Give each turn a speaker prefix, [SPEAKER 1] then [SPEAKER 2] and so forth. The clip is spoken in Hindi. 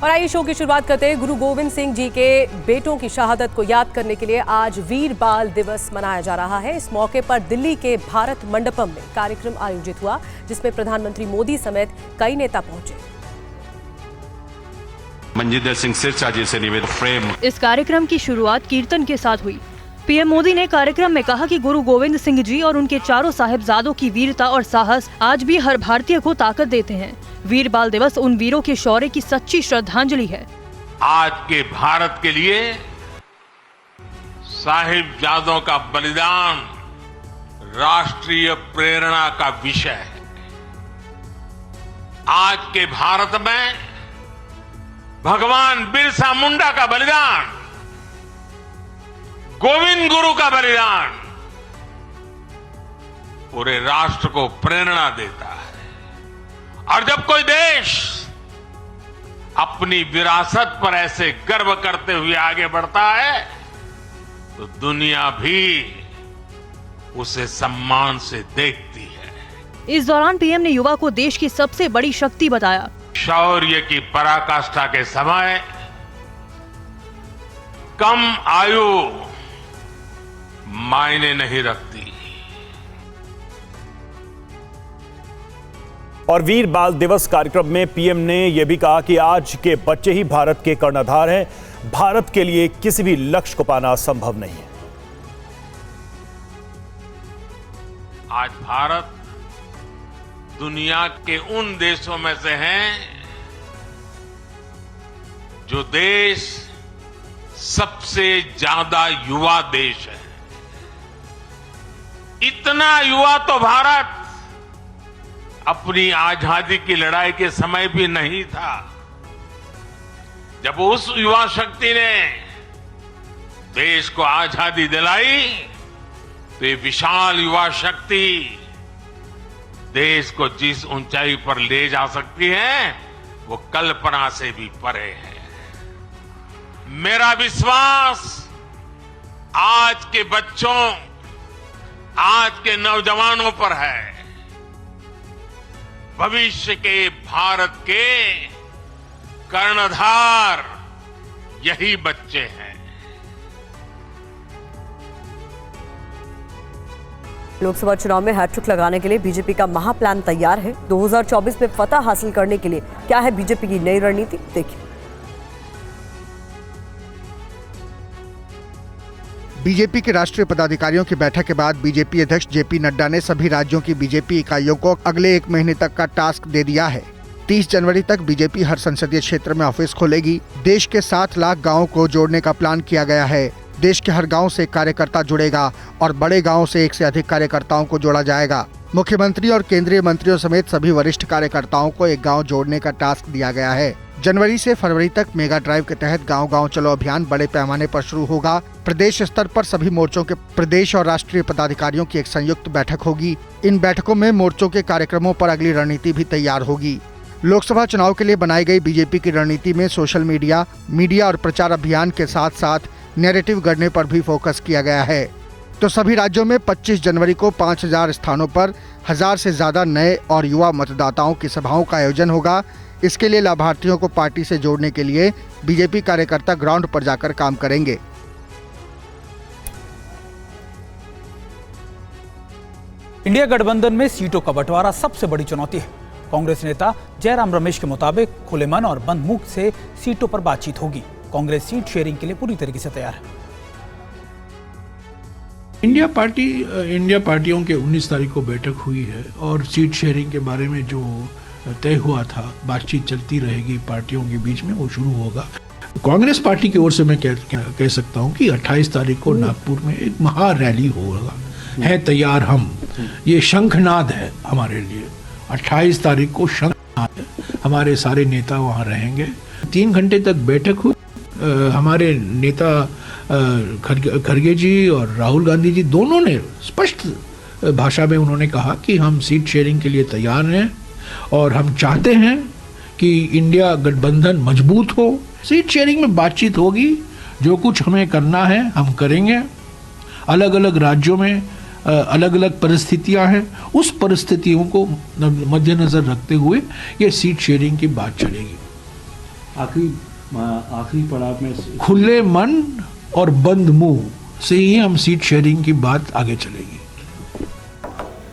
[SPEAKER 1] और आइए शो की शुरुआत करते हैं। गुरु गोविंद सिंह जी के बेटों की शहादत को याद करने के लिए आज वीर बाल दिवस मनाया जा रहा है। इस मौके पर दिल्ली के भारत मंडपम में कार्यक्रम आयोजित हुआ, जिसमें प्रधानमंत्री मोदी समेत कई नेता पहुंचे।
[SPEAKER 2] मनजिंदर सिंह सिरसा जी से निवेदन फ्रेम।
[SPEAKER 3] इस कार्यक्रम की शुरुआत कीर्तन के साथ हुई। पीएम मोदी ने कार्यक्रम में कहा कि गुरु गोविंद सिंह जी और उनके चारों साहिबजादों की वीरता और साहस आज भी हर भारतीय को ताकत देते हैं। वीर बाल दिवस उन वीरों के शौर्य की सच्ची श्रद्धांजलि है।
[SPEAKER 4] आज के भारत के लिए साहिबजादों का बलिदान राष्ट्रीय प्रेरणा का विषय है। आज के भारत में भगवान बिरसा मुंडा का बलिदान, गोविंद गुरु का बलिदान पूरे राष्ट्र को प्रेरणा देता है। और जब कोई देश अपनी विरासत पर ऐसे गर्व करते हुए आगे बढ़ता है तो दुनिया भी उसे सम्मान से देखती है।
[SPEAKER 3] इस दौरान पीएम ने युवा को देश की सबसे बड़ी शक्ति बताया।
[SPEAKER 4] शौर्य की पराकाष्ठा के समय कम आयु मायने नहीं रखती।
[SPEAKER 5] और वीर बाल दिवस कार्यक्रम में पीएम ने यह भी कहा कि आज के बच्चे ही भारत के कर्णधार हैं। भारत के लिए किसी भी लक्ष्य को पाना संभव नहीं है।
[SPEAKER 4] आज भारत दुनिया के उन देशों में से हैं जो देश सबसे ज्यादा युवा देश है। इतना युवा तो भारत अपनी आजादी की लड़ाई के समय भी नहीं था। जब उस युवा शक्ति ने देश को आजादी दिलाई तो ये विशाल युवा शक्ति देश को जिस ऊंचाई पर ले जा सकती है वो कल्पना से भी परे है। मेरा विश्वास आज के बच्चों, आज के नौजवानों पर है। भविष्य के भारत के कर्णधार यही बच्चे हैं।
[SPEAKER 1] लोकसभा चुनाव में हैट्रिक लगाने के लिए बीजेपी का महाप्लान तैयार है। 2024 में फतह हासिल करने के लिए क्या है बीजेपी की नई रणनीति, देखिए।
[SPEAKER 6] बीजेपी के राष्ट्रीय पदाधिकारियों की बैठक के बाद बीजेपी अध्यक्ष जेपी नड्डा ने सभी राज्यों की बीजेपी इकाइयों को अगले 1 महीने तक का टास्क दे दिया है। 30 जनवरी तक बीजेपी हर संसदीय क्षेत्र में ऑफिस खोलेगी। देश के 7 लाख गाँव को जोड़ने का प्लान किया गया है। देश के हर गांव से कार्यकर्ता जुड़ेगा और बड़े गांव से 1 से अधिक कार्यकर्ताओं को जोड़ा जाएगा। मुख्यमंत्री और केंद्रीय मंत्रियों समेत सभी वरिष्ठ कार्यकर्ताओं को एक गांव जोड़ने का टास्क दिया गया है। जनवरी से फरवरी तक मेगा ड्राइव के तहत गांव गांव चलो अभियान बड़े पैमाने पर शुरू होगा। प्रदेश स्तर पर सभी मोर्चों के प्रदेश और राष्ट्रीय पदाधिकारियों की एक संयुक्त बैठक होगी। इन बैठकों में मोर्चों के कार्यक्रमों पर अगली रणनीति भी तैयार होगी। लोकसभा चुनाव के लिए बनाई गई बीजेपी की रणनीति में सोशल मीडिया और प्रचार अभियान के साथ साथ नैरेटिव गढ़ने पर भी फोकस किया गया है। तो सभी राज्यों में 25 जनवरी को 5000 स्थानों पर 1000 से ज्यादा नए और युवा मतदाताओं की सभाओं का आयोजन होगा। इसके लिए लाभार्थियों को पार्टी से जोड़ने के लिए बीजेपी कार्यकर्ता ग्राउंड पर जाकर काम करेंगे।
[SPEAKER 7] इंडिया गठबंधन में सीटों का बंटवारा सबसे बड़ी चुनौती है। कांग्रेस नेता जयराम रमेश के मुताबिक खुले मन और बंद मुख से सीटों पर बातचीत होगी। कांग्रेस सीट शेयरिंग के लिए पूरी तरीके से तैयार है।
[SPEAKER 8] इंडिया पार्टियों के 19 तारीख को बैठक हुई है और सीट शेयरिंग के बारे में जो तय हुआ था, बातचीत चलती रहेगी पार्टियों के बीच में, वो शुरू होगा। कांग्रेस पार्टी की ओर से मैं कह सकता हूं कि 28 तारीख को नागपुर में एक महा रैली होगा। है तैयार हम, ये शंखनाद है हमारे लिए। 28 तारीख को शंखनाद है, हमारे सारे नेता वहां रहेंगे। 3 घंटे तक बैठक हुई। हमारे नेता खड़गे जी और राहुल गांधी जी दोनों ने स्पष्ट भाषा में उन्होंने कहा कि हम सीट शेयरिंग के लिए तैयार हैं और हम चाहते हैं कि इंडिया गठबंधन मजबूत हो। सीट शेयरिंग में बातचीत होगी, जो कुछ हमें करना है हम करेंगे। अलग अलग राज्यों में अलग अलग परिस्थितियां हैं, उस परिस्थितियों को मद्देनजर रखते हुए ये सीट शेयरिंग की बात चलेगी। आखिरी पड़ाव में खुले मन और बंद मुंह से ही हम सीट शेयरिंग की बात आगे चलेगी।